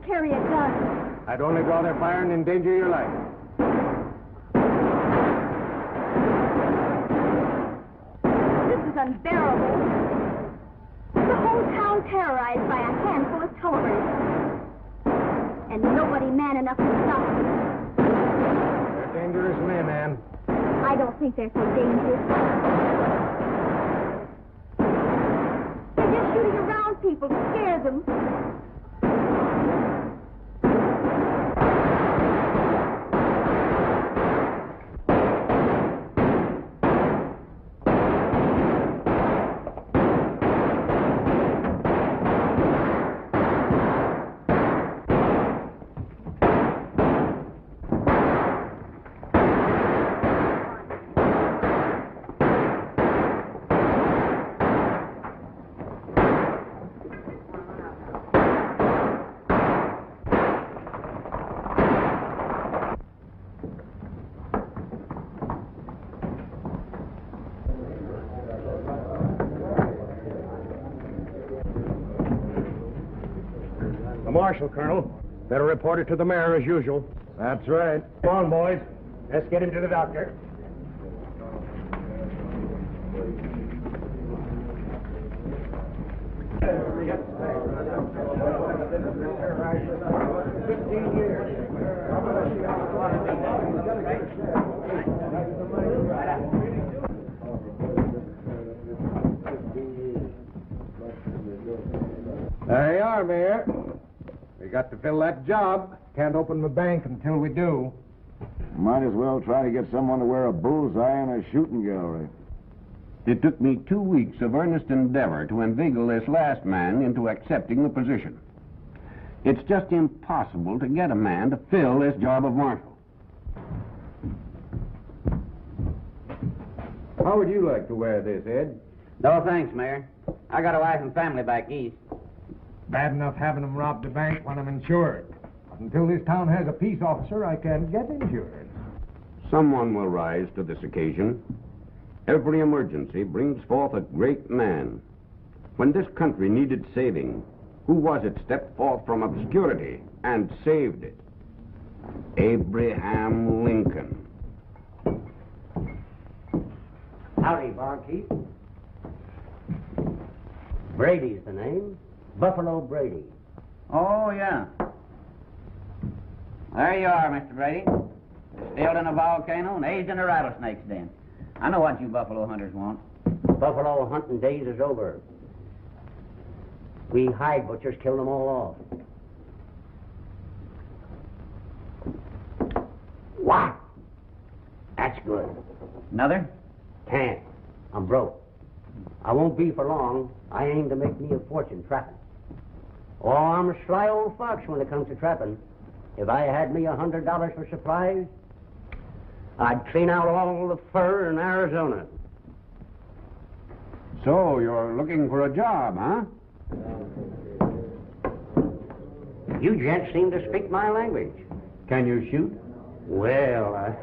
carry a gun. I'd only draw their fire and endanger your life. This is unbearable. The whole town terrorized by a handful of Tollivers. And nobody man enough to stop them. They're dangerous men, Ann. I don't think they're so dangerous. They're just shooting around people to scare them. Marshal, Colonel. Better report it to the mayor as usual. That's right. Come on, boys. Let's get him to the doctor. There you are, Mayor. We got to fill that job. Can't open the bank until we do. Might as well try to get someone to wear a bullseye in a shooting gallery. It took me 2 weeks of earnest endeavor to inveigle this last man into accepting the position. It's just impossible to get a man to fill this job of marshal. How would you like to wear this, Ed? No, thanks, Mayor. I got a wife and family back east. Bad enough having them rob the bank when I'm insured. But until this town has a peace officer, I can't get insured. Someone will rise to this occasion. Every emergency brings forth a great man. When this country needed saving, who was it stepped forth from obscurity and saved it? Abraham Lincoln. Howdy, barkeep. Brady's the name. Buffalo Brady. Oh, yeah. There you are, Mr. Brady. Still in a volcano and aged in a rattlesnake's den. I know what you buffalo hunters want. Buffalo hunting days is over. We hide butchers killed them all off. Wow! That's good. Another? Can't. I'm broke. I won't be for long. I aim to make me a fortune trapping. Oh, I'm a sly old fox when it comes to trapping. If I had me $100 for supplies, I'd clean out all the fur in Arizona. So, you're looking for a job, huh? You gents seem to speak my language. Can you shoot? Well,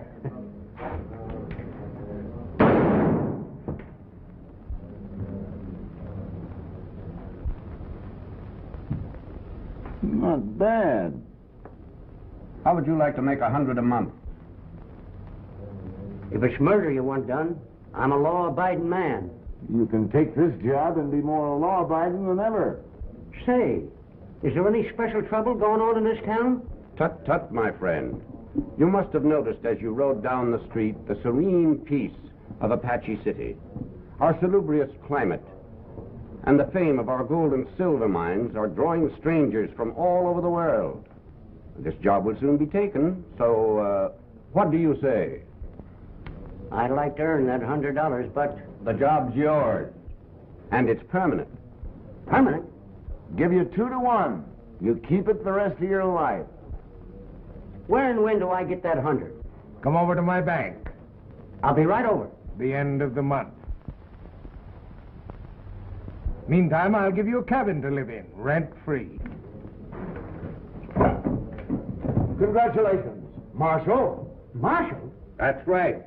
Not bad. How would you like to make $100 a month? if it's murder you want done, I'm a law-abiding man. You can take this job and be more law-abiding than ever. Say, is there any special trouble going on in this town? Tut, tut, my friend. You must have noticed as you rode down the street the serene peace of Apache City, our salubrious climate, and the fame of our gold and silver mines are drawing strangers from all over the world. This job will soon be taken, so, what do you say? I'd like to earn that $100, but... The job's yours, and it's permanent. Permanent? Give you 2 to 1. You keep it the rest of your life. Where and when do I get that 100? Come over to my bank. I'll be right over. The end of the month. Meantime, I'll give you a cabin to live in, rent-free. Congratulations, Marshal. Marshal? That's right.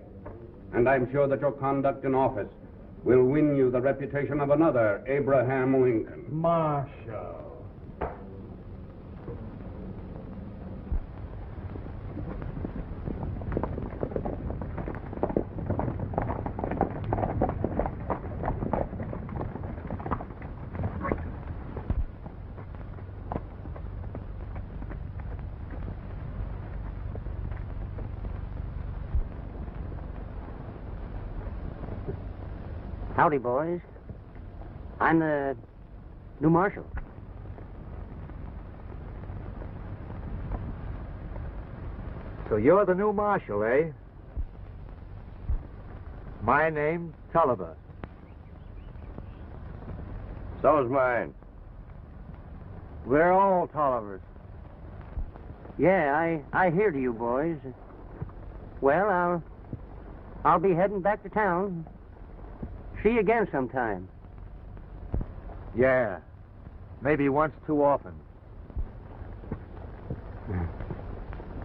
And I'm sure that your conduct in office will win you the reputation of another Abraham Lincoln. Marshal. Howdy, boys. I'm the new marshal. So you're the new marshal, eh? My name's Tolliver. So's mine. We're all Tollivers. Yeah, I hear to you, boys. Well, I'll be heading back to town. See you again sometime. Yeah. Maybe once too often.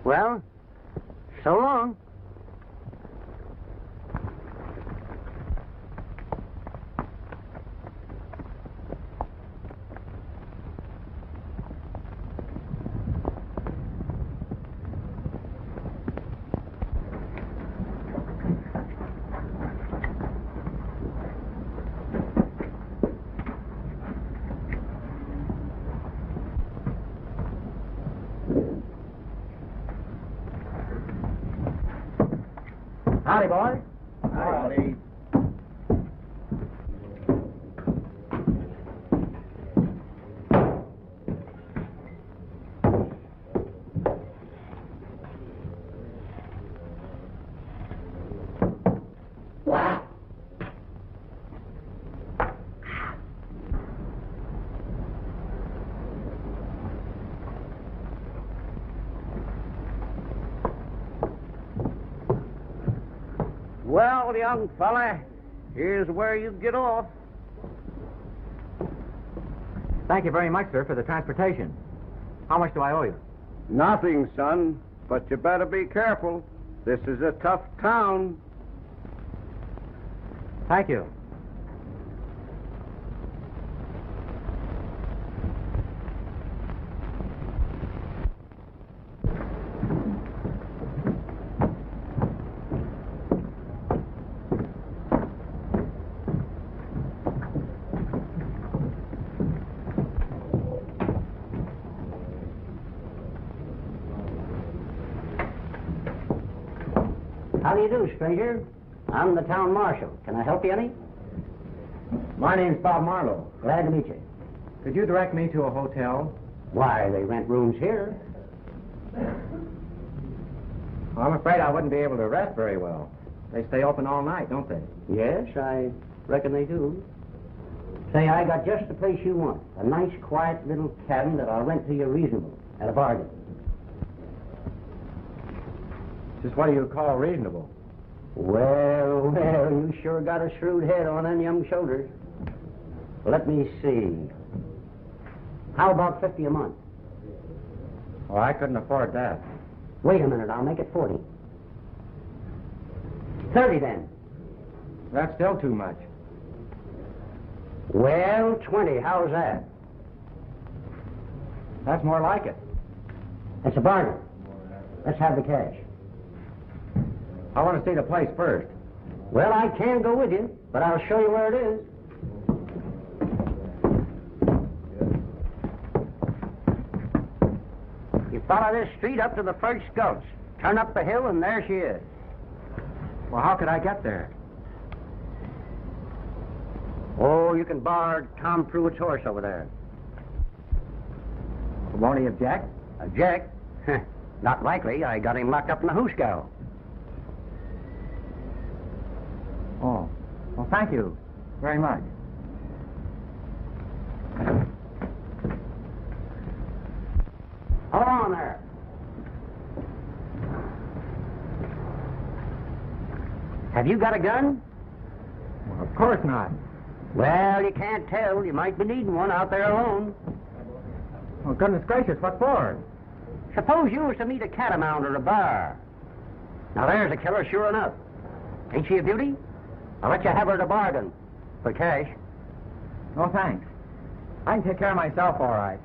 Well, so long. Howdy, boys. Howdy. Well, young fella, here's where you get off. Thank you very much, sir, for the transportation. How much do I owe you? Nothing, son, but you better be careful. This is a tough town. Thank you. How do you do, stranger? I'm the town marshal. Can I help you any? My name's Bob Marlow. Glad to meet you. Could you direct me to a hotel? Why, they rent rooms here. Well, I'm afraid I wouldn't be able to rest very well. They stay open all night, don't they? Yes, I reckon they do. Say, I got just the place you want. A nice, quiet little cabin that I'll rent to you reasonable, at a bargain. Just what do you call reasonable? Well, you sure got a shrewd head on them young shoulders. Let me see. How about 50 a month? Oh, I couldn't afford that. Wait a minute, I'll make it 40. 30 then. That's still too much. Well, 20, how's that? That's more like it. It's a bargain. Let's have the cash. I want to see the place first. Well, I can go with you, but I'll show you where it is. You follow this street up to the first gulch. Turn up the hill, and there she is. Well, how could I get there? Oh, you can borrow Tom Pruitt's horse over there. Won't he object? Object? Not likely. I got him locked up in the hoosgow. Oh. Well, thank you very much. Hold on there. Have you got a gun? Well, of course not. Well, you can't tell. You might be needing one out there alone. Well, goodness gracious, what for? Suppose you was to meet a catamount or a bar. Now, there's a killer, sure enough. Ain't she a beauty? I'll let you have her at a bargain. For cash. No, thanks. I can take care of myself all right.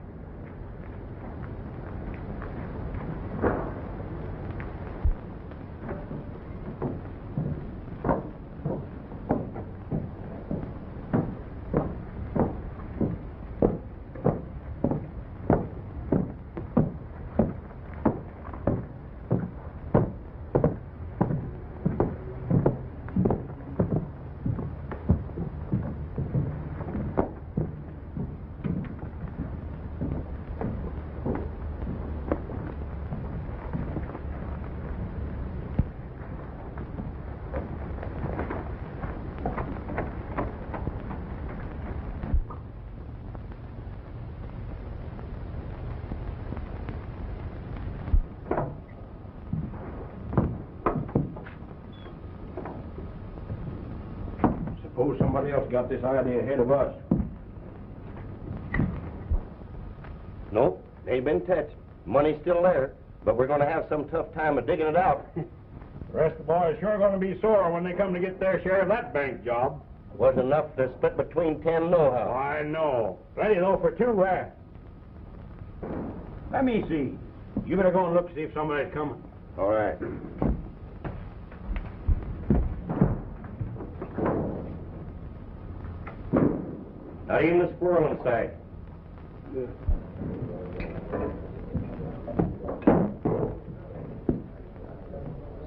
Suppose somebody else got this idea ahead of us. Nope, they ain't been touched. Money's still there, but we're going to have some tough time of digging it out. The rest of the boys sure going to be sore when they come to get their share of that bank job. Wasn't enough to split between 10 nohow. I know. Plenty though for two. Let me see. You better go and look, see if somebody's coming. All right. Not even a squirrel in sight.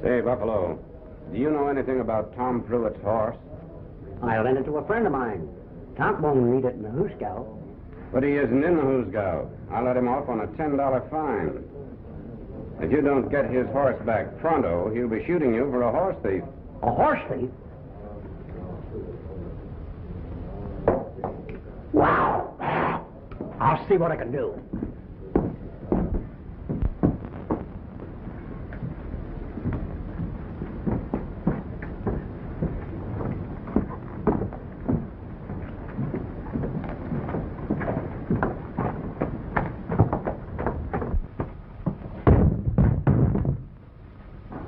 Say, Buffalo, do you know anything about Tom Pruitt's horse? I lent it to a friend of mine. Tom won't need it in the hoosgow. But he isn't in the hoosgow. I let him off on a $10 fine. If you don't get his horse back pronto, he'll be shooting you for a horse thief. A horse thief? Wow! I'll see what I can do.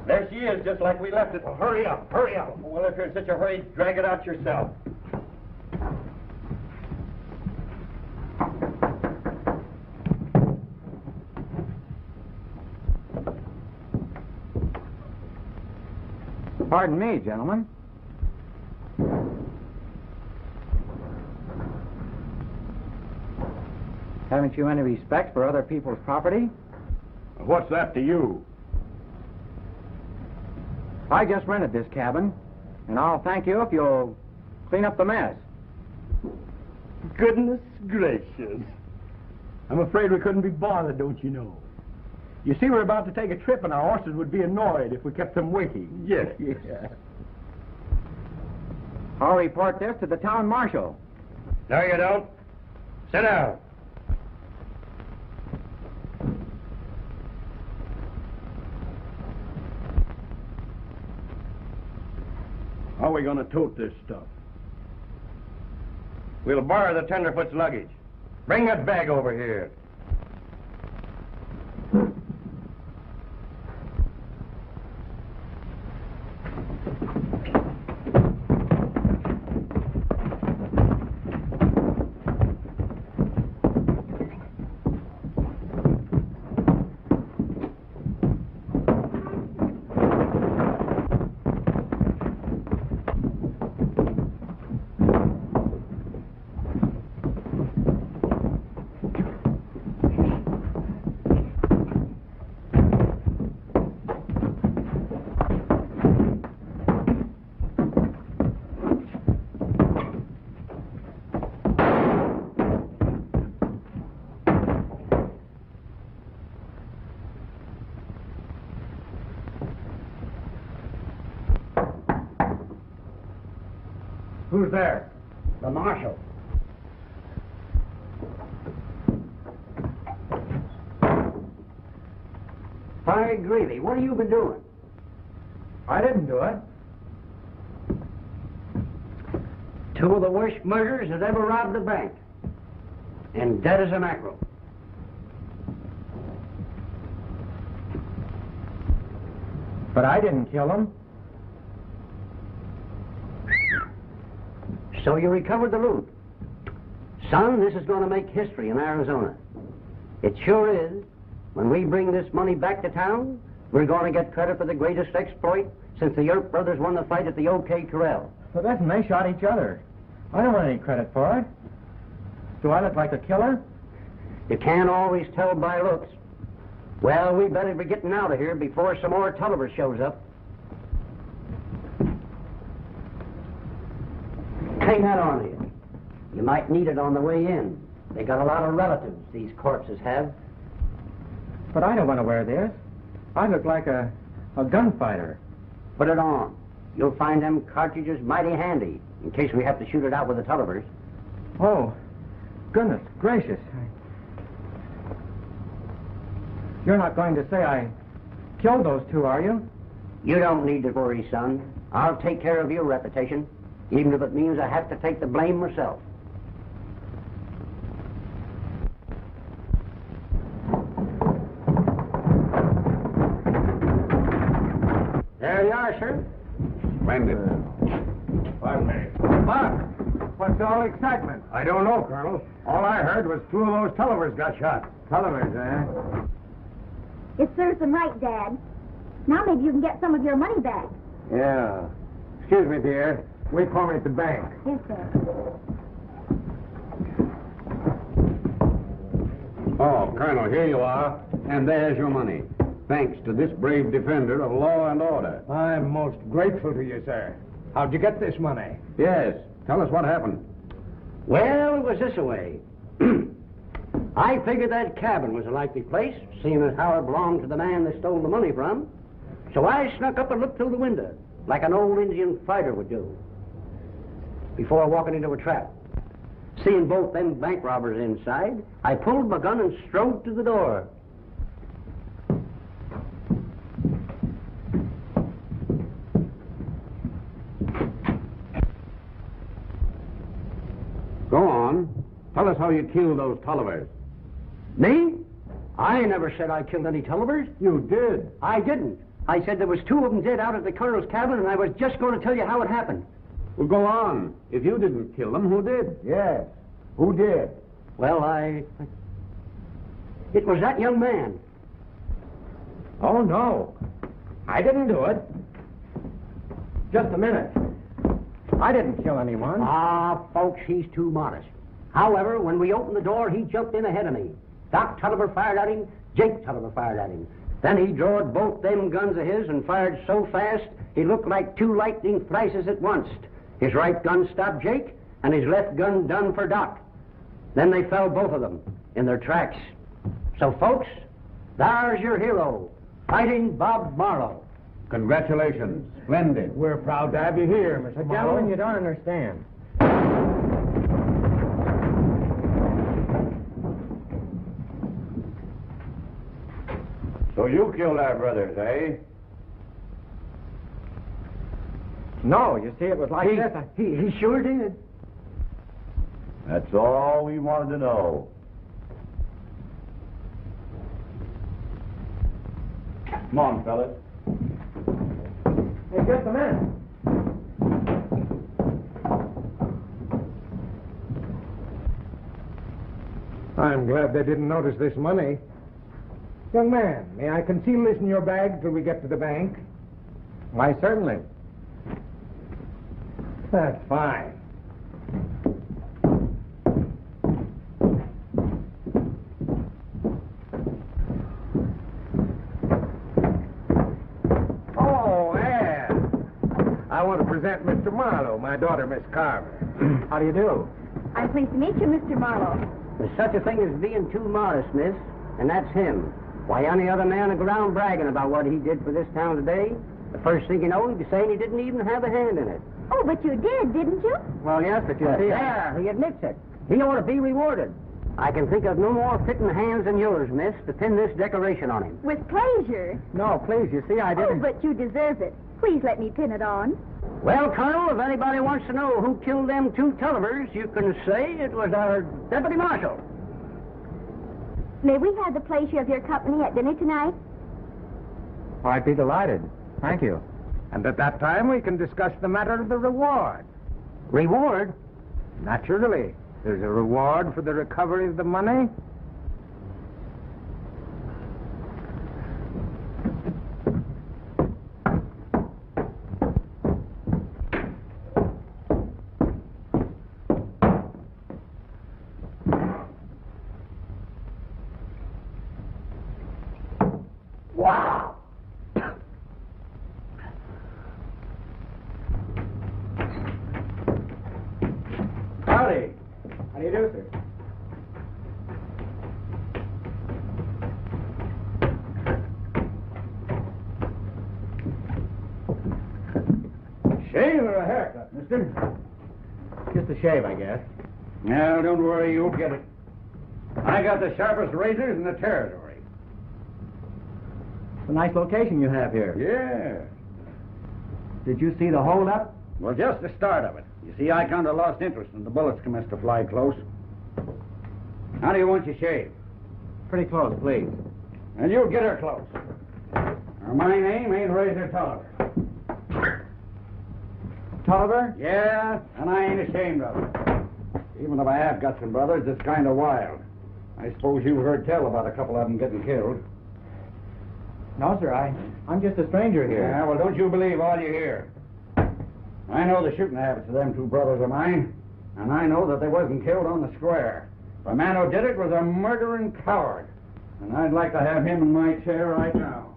There she is, just like we left it. Well, hurry up, hurry up. Well, if you're in such a hurry, drag it out yourself. Pardon me, gentlemen. Haven't you any respect for other people's property? What's that to you? I just rented this cabin, and I'll thank you if you'll clean up the mess. Goodness gracious. I'm afraid we couldn't be bothered, don't you know? You see, we're about to take a trip, and our horses would be annoyed if we kept them waiting. Yes. Yeah. I'll report this to the town marshal. No, you don't. Sit down. How are we going to tote this stuff? We'll borrow the tenderfoot's luggage. Bring that bag over here. Who's there? The marshal. By gravy, what have you been doing? I didn't do it. Two of the worst murderers that ever robbed a bank. And dead as a mackerel. But I didn't kill him. So you recovered the loot. Son, this is going to make history in Arizona. It sure is. When we bring this money back to town, we're going to get credit for the greatest exploit since the Earp brothers won the fight at the OK Corral. But listen, they shot each other. I don't want any credit for it. Do I look like a killer? You can't always tell by looks. Well, we better be getting out of here before some more Tolliver shows up. Hang that on you. You might need it on the way in. They got a lot of relatives, these corpses have. But I don't want to wear this. I look like a gunfighter. Put it on. You'll find them cartridges mighty handy, in case we have to shoot it out with the Tollivers. Oh, goodness gracious. You're not going to say I killed those two, are you? You don't need to worry, son. I'll take care of your reputation. even if it means I have to take the blame myself. There you are, sir. Splendid. Pardon me. Buck, what's all the excitement? I don't know, Colonel. All I heard was 2 of those Tollivers got shot. Tollivers, eh? It serves them right, Dad. Now maybe you can get some of your money back. Yeah. Excuse me, dear. Wait for me at the bank. Yes, sir. Oh, Colonel, here you are. And there's your money. Thanks to this brave defender of law and order. I'm most grateful to you, sir. How'd you get this money? Yes. Tell us what happened. Well, it was this-a-way. I figured that cabin was a likely place, seeing as how it belonged to the man they stole the money from. So I snuck up and looked through the window, like an old Indian fighter would do, before walking into a trap. Seeing both them bank robbers inside, I pulled my gun and strode to the door. Go on. Tell us how you killed those Tollivers. Me? I never said I killed any Tollivers. You did. I didn't. I said there was 2 of them dead out at the colonel's cabin, and I was just going to tell you how it happened. Well, go on. If you didn't kill them, who did? Yes. Who did? Well, it was that young man. Oh, no. I didn't do it. Just a minute. I didn't kill anyone. Ah, folks, he's too modest. However, when we opened the door, he jumped in ahead of me. Doc Tolliver fired at him. Jake Tolliver fired at him. Then he drawed both them guns of his and fired so fast, he looked like 2 lightning flashes at once. His right gun stopped Jake, and his left gun done for Doc. Then they fell, both of them, in their tracks. So, folks, there's your hero, Fighting Bob Marlow. Congratulations. Splendid. We're proud to have you here, Mr. Marlow. Gentlemen, you don't understand. So you killed our brothers, eh? No, you see, it was like this. He sure did. That's all we wanted to know. Come on, fellas. Hey, just a minute. I'm glad they didn't notice this money. Young man, may I conceal this in your bag till we get to the bank? Why, certainly. That's fine. Oh, Anne. I want to present Mr. Marlow, my daughter, Miss Carver. How do you do? I'm pleased to meet you, Mr. Marlow. There's such a thing as being too modest, miss, and that's him. Why, any other man would go around bragging about what he did for this town today. The first thing you know, he'd be saying he didn't even have a hand in it. Oh, but you did, didn't you? Well, yes, but you see... There, he admits it. He ought to be rewarded. I can think of no more fitting hands than yours, miss, to pin this decoration on him. With pleasure. No, please, you see, I Oh, didn't... but you deserve it. Please let me pin it on. Well, Colonel, if anybody wants to know who killed them 2 Tollivers, you can say it was our deputy marshal. May we have the pleasure of your company at dinner tonight? Oh, I'd be delighted. Thank you. And at that time, we can discuss the matter of the reward. Reward? Naturally. There's a reward for the recovery of the money. Wow! Howdy. How do you do, sir? Shave or a haircut, mister? Just a shave, I guess. No, don't worry, you'll get it. I got the sharpest razors in the territory. It's a nice location you have here. Yeah. Did you see the holdup? Well, just the start of it. You see, I kind of lost interest and the bullets commenced to fly close. How do you want your shave? Pretty close, please. And you get her close. Now, my name ain't Razor Tolliver. Tolliver? Yeah, and I ain't ashamed of it. Even if I have got some brothers, it's kind of wild. I suppose you've heard tell about a couple of them getting killed. No, sir, I'm just a stranger here. Yeah, well, don't you believe all you hear. I know the shooting habits of them two brothers of mine, and I know that they wasn't killed on the square. The man who did it was a murdering coward, and I'd like to have him in my chair right now.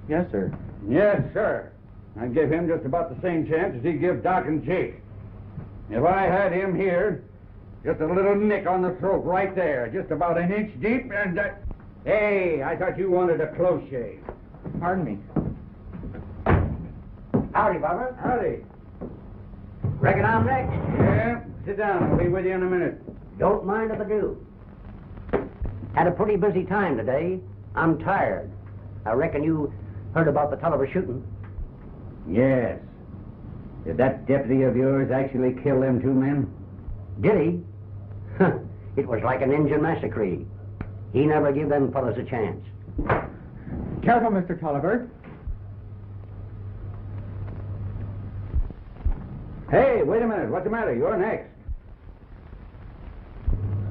Yes, sir. Yes, sir. I'd give him just about the same chance as he'd give Doc and Jake. If I had him here, just a little nick on the throat right there, just about an inch deep, and... Hey, I thought you wanted a close shave. Pardon me. Howdy, Barbara. Howdy. Reckon I'm next. Yeah, sit down. I'll be with you in a minute. Don't mind if I do. Had a pretty busy time today. I'm tired. I reckon you heard about the Tolliver shooting. Yes. Did that deputy of yours actually kill them two men? Did he? It was like an Indian massacre. He never gave them fellas a chance. Careful, Mr. Tolliver. Hey, wait a minute. What's the matter? You're next.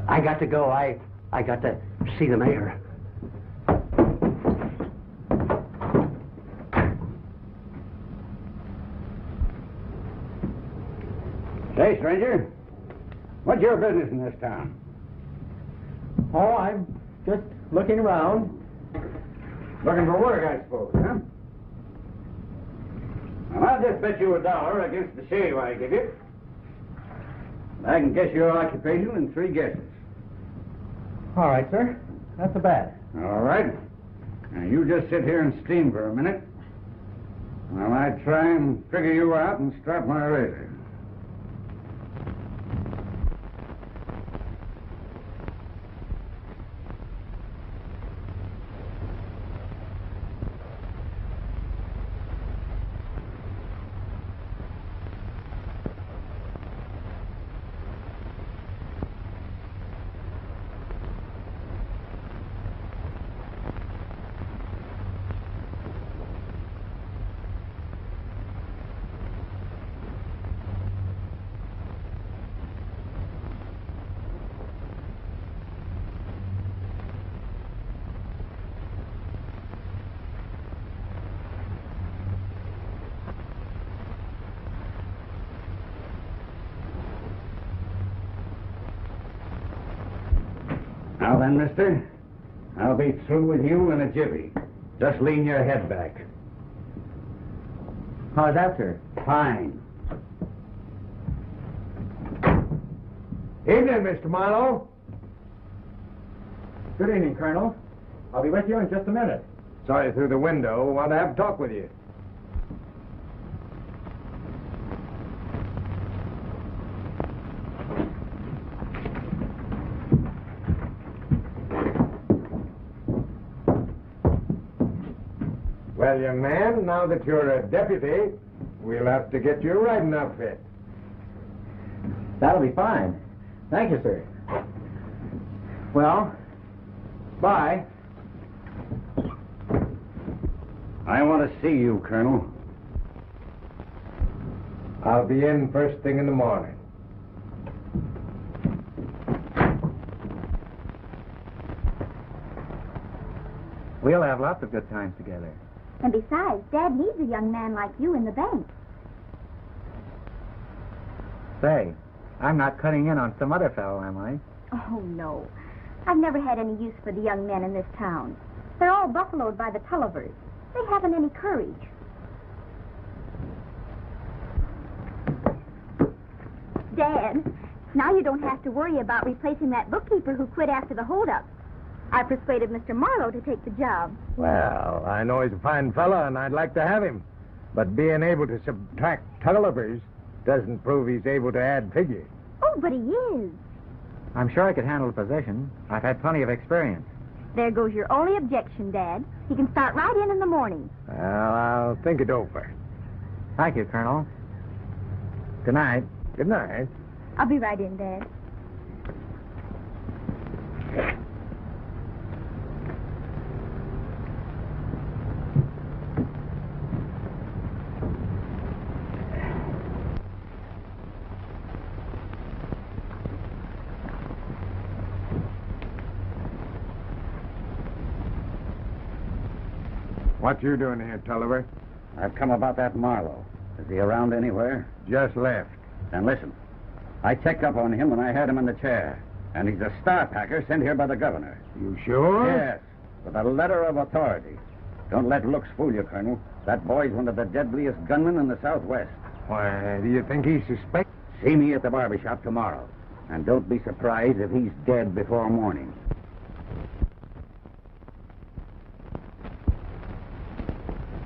I got to go. I got to see the mayor. Say, stranger, what's your business in this town? Oh, I'm just looking around. Looking for work, I suppose, huh? Well, I'll just bet you $1 against the shave I give you. I can guess your occupation in 3 guesses. All right, sir. That's a bet. All right. Now, you just sit here and steam for a minute while I try and figure you out and strap my razor. Now then, mister, I'll be through with you in a jiffy. Just lean your head back. How's that, sir? Fine. Evening, Mr. Marlow. Good evening, Colonel. I'll be with you in just a minute. Saw you through the window. Want to have a talk with you. Well, young man, now that you're a deputy, we'll have to get you a riding outfit. That'll be fine. Thank you, sir. Well, bye. I want to see you, Colonel. I'll be in first thing in the morning. We'll have lots of good times together. And besides, Dad needs a young man like you in the bank. Say, I'm not cutting in on some other fellow, am I? Oh, no. I've never had any use for the young men in this town. They're all buffaloed by the Tollivers. They haven't any courage. Dad, now you don't have to worry about replacing that bookkeeper who quit after the holdup. I persuaded Mr. Marlow to take the job. Well, I know he's a fine fellow, and I'd like to have him. But being able to subtract Tollivers doesn't prove he's able to add figures. Oh, but he is. I'm sure I could handle the position. I've had plenty of experience. There goes your only objection, Dad. He can start right in the morning. Well, I'll think it over. Thank you, Colonel. Good night. Good night. I'll be right in, Dad. What you doing here, Tolliver? I've come about that Marlow. Is he around anywhere? Just left. Then listen. I checked up on him when I had him in the chair. And he's a star packer sent here by the governor. You sure? Yes, with a letter of authority. Don't let looks fool you, Colonel. That boy's one of the deadliest gunmen in the Southwest. Why, do you think he suspects? See me at the barber shop tomorrow. And don't be surprised if he's dead before morning.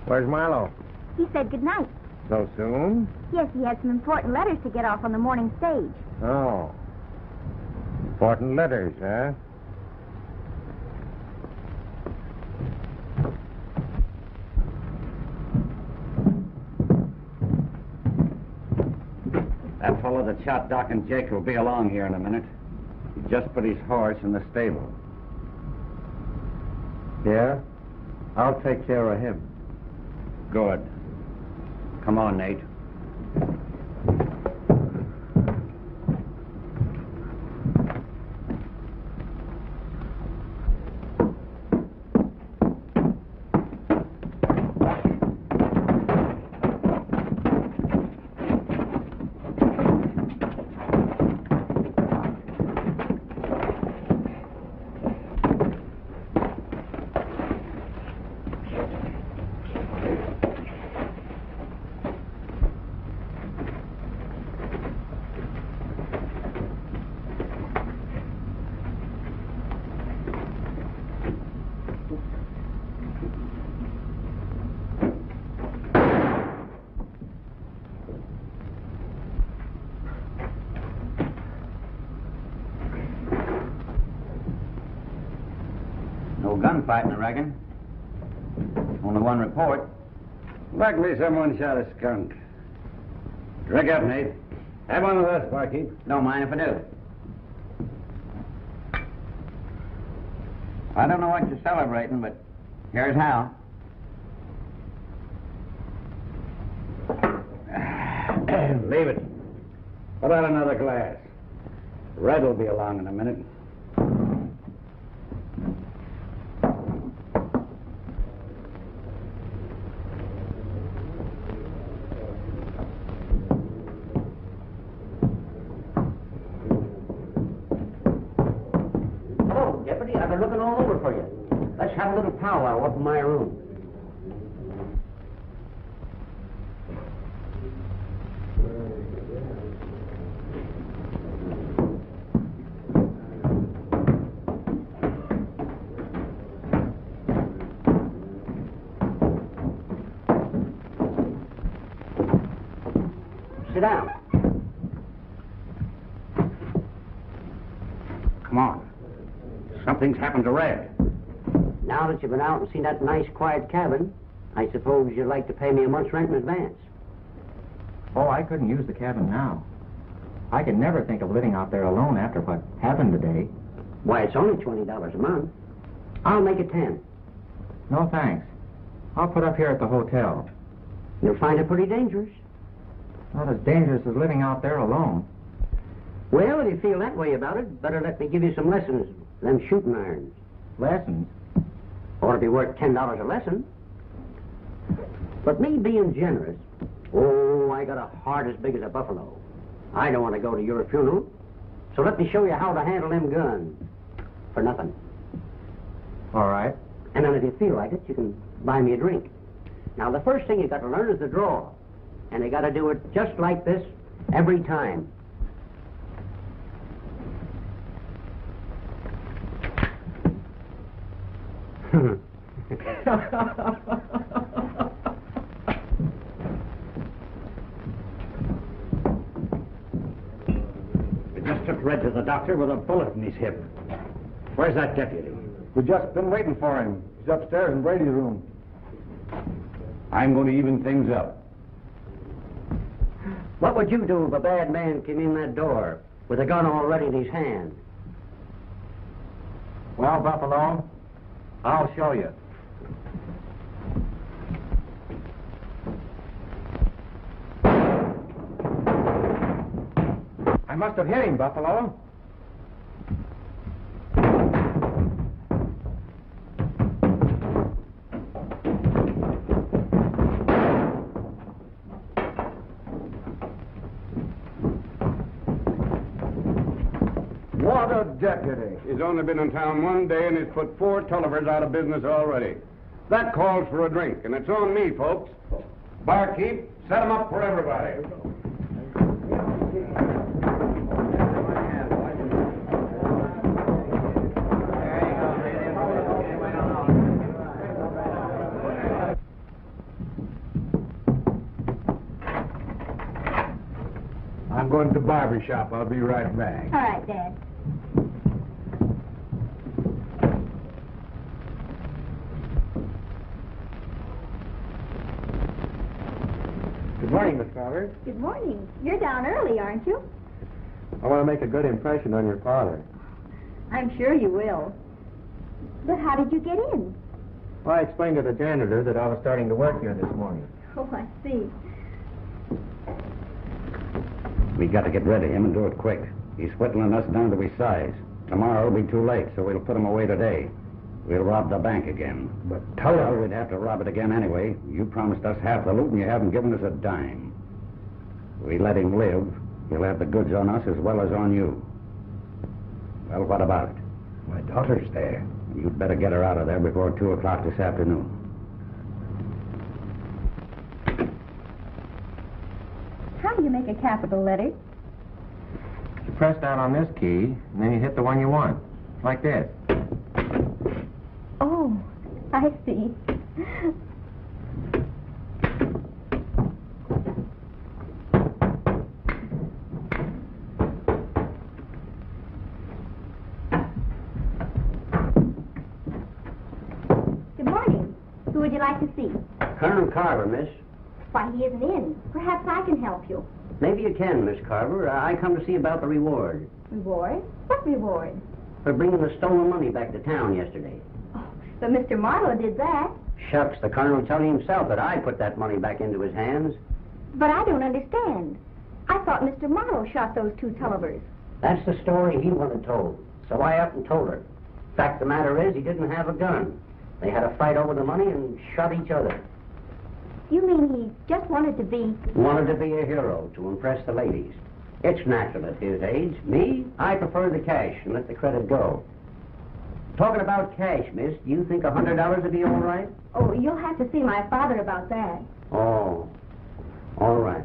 Where's Marlow? He said good night. So soon? Yes, he had some important letters to get off on the morning stage. Oh. Important letters, huh? That fellow that shot Doc and Jake will be along here in a minute. He just put his horse in the stable. Yeah? I'll take care of him. Good. Come on, Nate. No gunfighting, I reckon. Only one report. Likely someone shot a skunk. Drink up, Nate. Have one of us, barkeep. Don't mind if I do. I don't know what you're celebrating, but here's how. Leave it. Put out another glass. Red will be along in a minute. Hello, Deputy. I've been looking all over for you. Let's have a little powwow up in my room. Sit down. Come on. Something's happened to Red. Now that you've been out and seen that nice, quiet cabin, I suppose you'd like to pay me a month's rent in advance. Oh, I couldn't use the cabin now. I could never think of living out there alone after what happened today. Why, it's only $20 a month. I'll make it 10. No, thanks. I'll put up here at the hotel. You'll find it pretty dangerous. Not as dangerous as living out there alone. Well, if you feel that way about it, better let me give you some lessons, them shooting irons. Lessons? Ought to be worth $10 a lesson. But me being generous, oh, I got a heart as big as a buffalo. I don't want to go to your funeral, so let me show you how to handle them guns. For nothing. All right. And then if you feel like it, you can buy me a drink. Now, the first thing you got to learn is the draw. And you got to do it just like this every time. We just took Red to the doctor with a bullet in his hip. Where's that deputy? We've just been waiting for him. He's upstairs in Brady's room. I'm going to even things up. What would you do if a bad man came in that door with a gun already in his hand? Well, Buffalo, I'll show you. I must have hit him, Buffalo. What a deputy. He's only been in town one day and he's put 4 Tollivers out of business already. That calls for a drink, and it's on me, folks. Barkeep, set 'em up for everybody. I'm going to the barber shop. I'll be right back. All right, Dad. Good morning, Miss Carver. Good morning. You're down early, aren't you? I want to make a good impression on your father. I'm sure you will. But how did you get in? Well, I explained to the janitor that I was starting to work here this morning. Oh, I see. We got to get rid of him and do it quick. He's whittling us down to his size. Tomorrow will be too late, so we'll put him away today. We'll rob the bank again. But Well, Tolliver... we'd have to rob it again anyway. You promised us half the loot and you haven't given us a dime. We let him live. He'll have the goods on us as well as on you. Well, what about it? My daughter's there. You'd better get her out of there before 2 o'clock this afternoon. How do you make a capital letter? You press down on this key, and then you hit the one you want. Like this. Oh, I see. Good morning. Who would you like to see? Colonel Carver, miss. Why, he isn't in. Perhaps I can help you. Maybe you can, Miss Carver. I come to see about the reward Reward? What reward? for bringing the stolen money back to town yesterday. Oh, but Mr. Marlow did that. Shucks, the colonel tell himself that I put that money back into his hands. But I don't understand. I thought Mr. Marlow shot those 2 Tollivers. That's the story he wanted told. So I up and told her. Fact of the matter is, he didn't have a gun. They had a fight over the money and shot each other. You mean he just wanted to be... Wanted to be a hero to impress the ladies. It's natural at his age. Me, I prefer the cash and let the credit go. Talking about cash, miss, do you think $100 would be all right? Oh, you'll have to see my father about that. Oh, all right.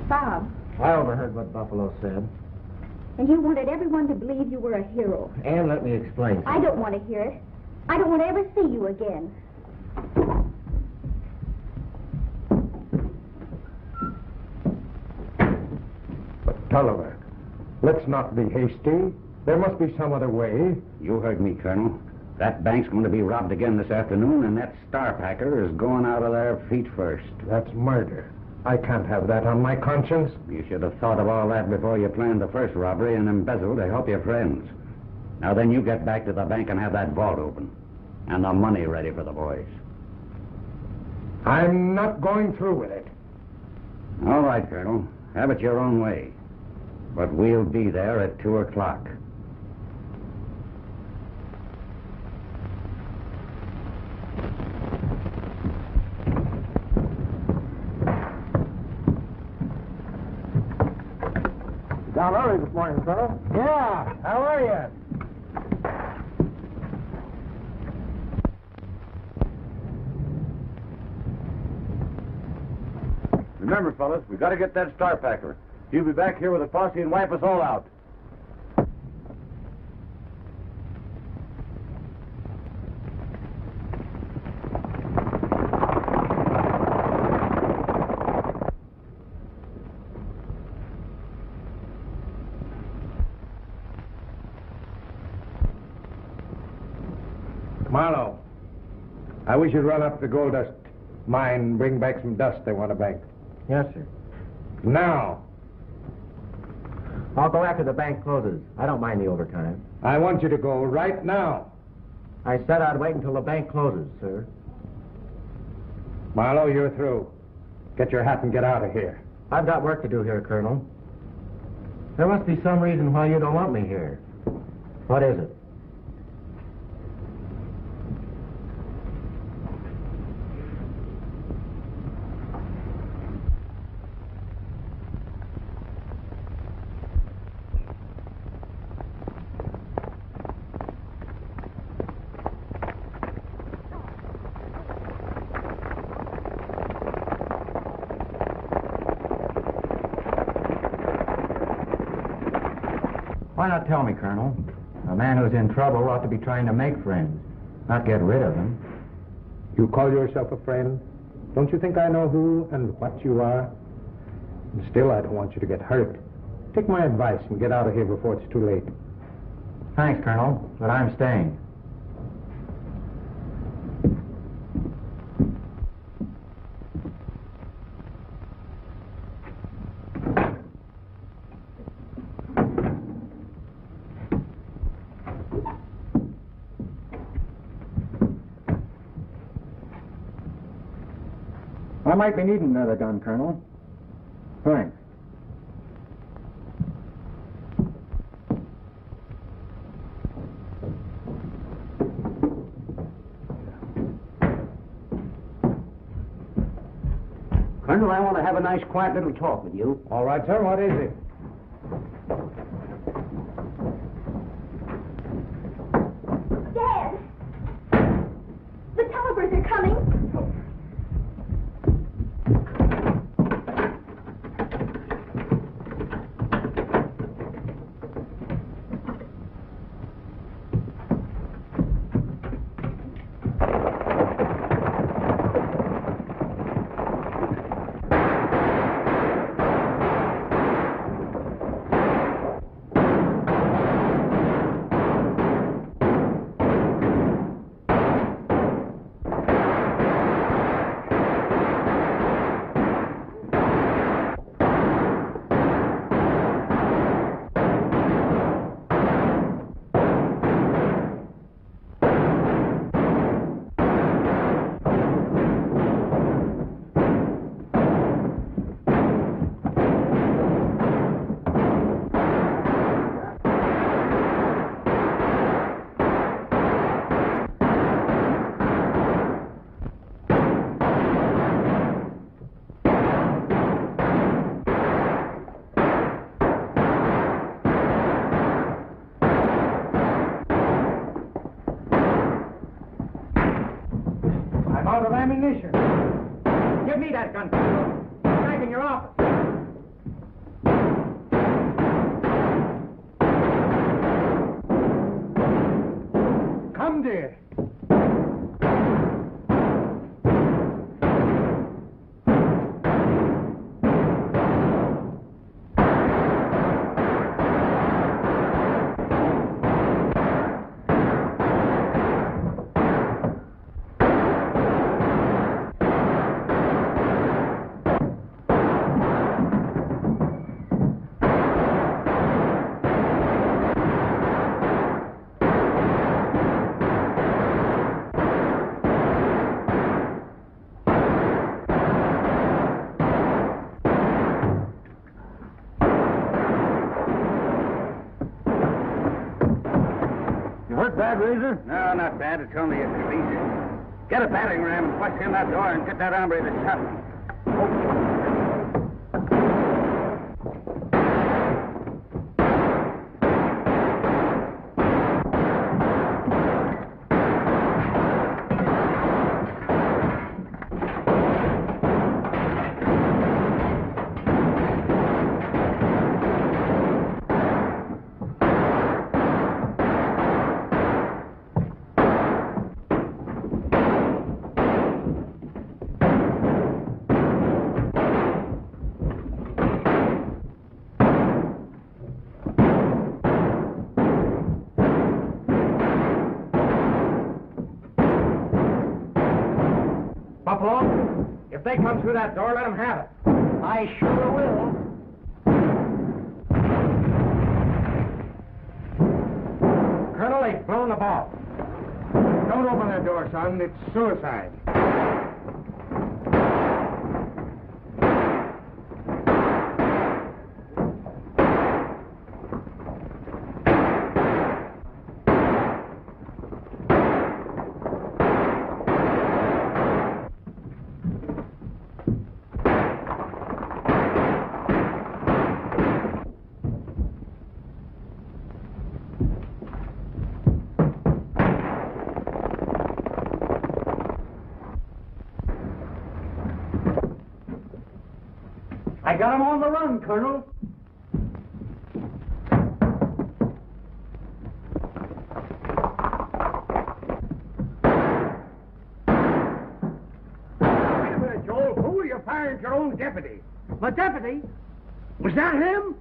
Bob, I overheard what Buffalo said. and you wanted everyone to believe you were a hero. And let me explain. I don't want to hear it. I don't want to ever see you again. But Tolliver, let's not be hasty. There must be some other way. You heard me, Colonel. That bank's going to be robbed again this afternoon, and that star packer is going out of there feet first. That's murder. I can't have that on my conscience. You should have thought of all that before you planned the first robbery and embezzled to help your friends. Now then, you get back to the bank and have that vault open. And the money ready for the boys. I'm not going through with it. All right, Colonel. Have it your own way. But we'll be there at 2 o'clock. Down early this morning, Colonel. Yeah, how are you? Remember, fellas, we got to get that star packer. He'll be back here with a posse and wipe us all out. I wish you'd run up to the gold dust mine and bring back some dust they want to bank. Yes, sir. Now, I'll go after the bank closes. I don't mind the overtime. I want you to go right now. I said I'd wait until the bank closes, sir. Marlow, you're through. Get your hat and get out of here. I've got work to do here, Colonel. There must be some reason why you don't want me here. What is it? Why not tell me, Colonel? A man who's in trouble ought to be trying to make friends, not get rid of them. You call yourself a friend? Don't you think I know who and what you are? And still, I don't want you to get hurt. Take my advice and get out of here before it's too late. Thanks, Colonel, but I'm staying. I might be needing another gun, Colonel. Thanks. Colonel, I want to have a nice, quiet little talk with you. All right, sir. What is it? Dad! The Tollivers are coming! Out of ammunition. Give me that gun, Colonel. Back in your office. Come, dear. Hurt bad, Razor? No, not bad. It's only a crease. Get a battering ram and bust in that door and get that hombre that shot me. Buffalo. If they come through that door, let them have it. I sure will. Colonel, they've blown the ball. Don't open that door, son. It's suicide. I got him on the run, Colonel. Wait a minute, Joel. Who are you firing at your own deputy? My deputy? Was that him?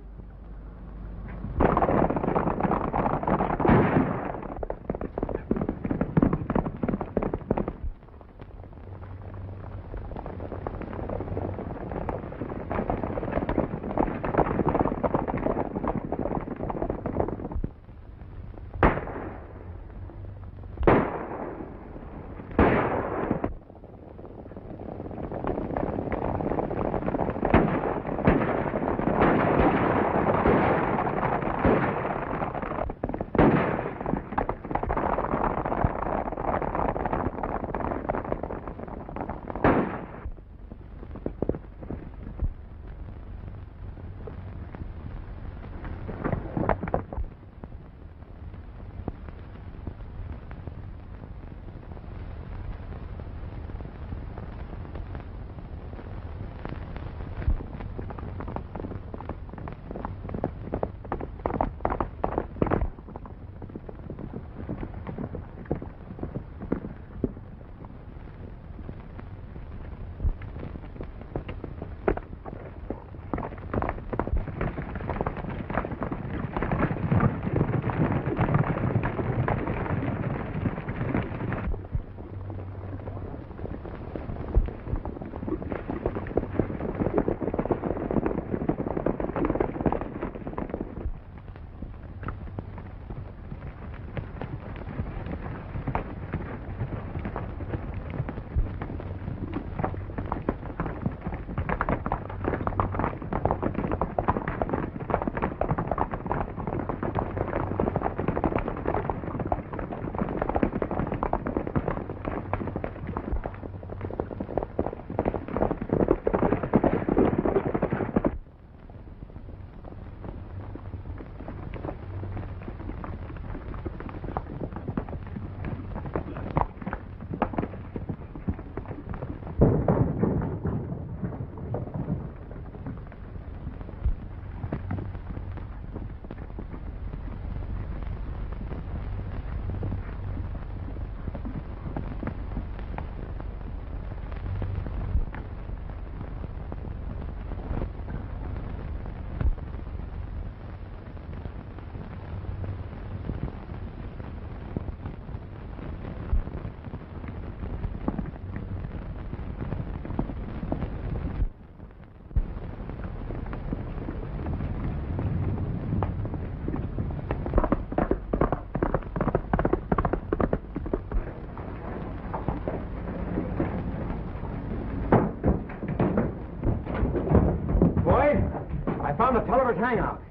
found the Tolliver's hangout.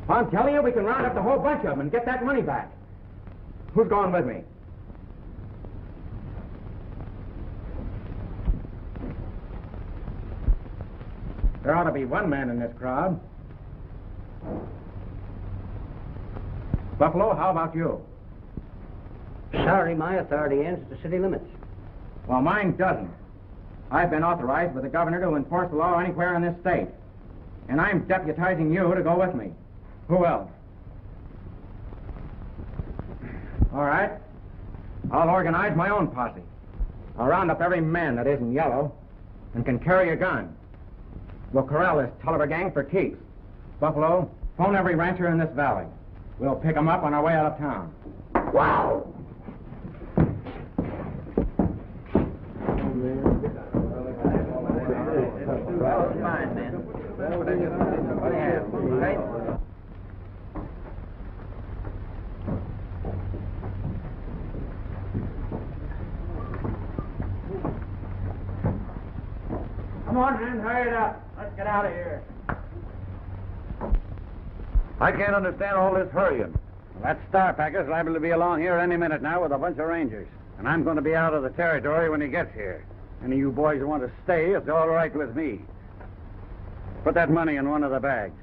I'm telling you, we can round up the whole bunch of them and get that money back. Who's going with me? There ought to be one man in this crowd. Buffalo, how about you? Sorry, my authority ends at the city limits. Well, mine doesn't. I've been authorized by the governor to enforce the law anywhere in this state. And I'm deputizing you to go with me. Who else? All right. I'll organize my own posse. I'll round up every man that isn't yellow and can carry a gun. We'll corral this Tolliver gang for keeps. Buffalo, phone every rancher in this valley. We'll pick them up on our way out of town. Wow! Come on, man, hurry it up. Let's get out of here. I can't understand all this hurrying. Well, that Star Packer's liable to be along here any minute now with a bunch of Rangers. And I'm going to be out of the territory when he gets here. Any of you boys who want to stay, it's all right with me. Put that money in one of the bags.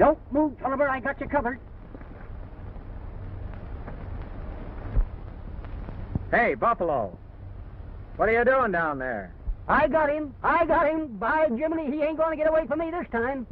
Don't move, Tolliver. I got you covered. Hey, Buffalo. What are you doing down there? I got him. I got him. By Jiminy, he ain't going to get away from me this time.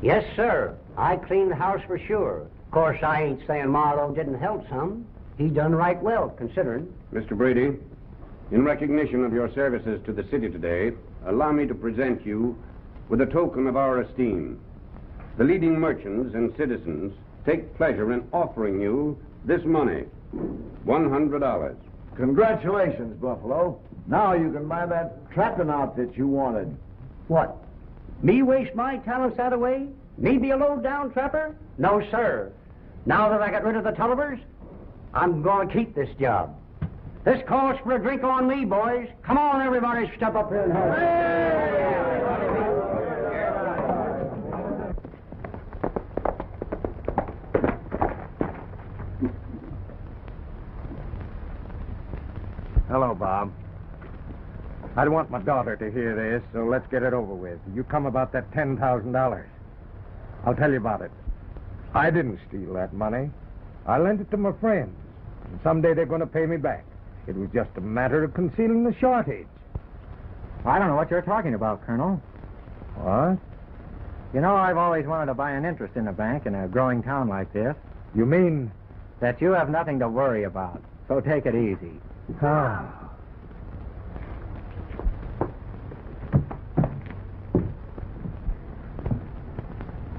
Yes, sir. I cleaned the house for sure. Of course, I ain't saying Marlow didn't help some. He done right well, considering. Mr. Brady, in recognition of your services to the city today, allow me to present you with a token of our esteem. The leading merchants and citizens take pleasure in offering you this money, $100. Congratulations, Buffalo. Now you can buy that trapping outfit you wanted. What? Me waste my talents that way? Me be a low-down trapper? No, sir. Now that I got rid of the Tollivers, I'm going to keep this job. This calls for a drink on me, boys. Come on, everybody, step up here and help. Hello, Bob. I don't want my daughter to hear this, so let's get it over with. You come about that $10,000. I'll tell you about it. I didn't steal that money. I lent it to my friends. And someday they're going to pay me back. It was just a matter of concealing the shortage. I don't know what you're talking about, Colonel. What? You know, I've always wanted to buy an interest in a bank in a growing town like this. You mean? That you have nothing to worry about. So take it easy. Ah.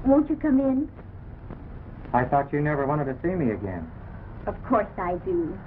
Won't you come in? I thought you never wanted to see me again. Of course I do.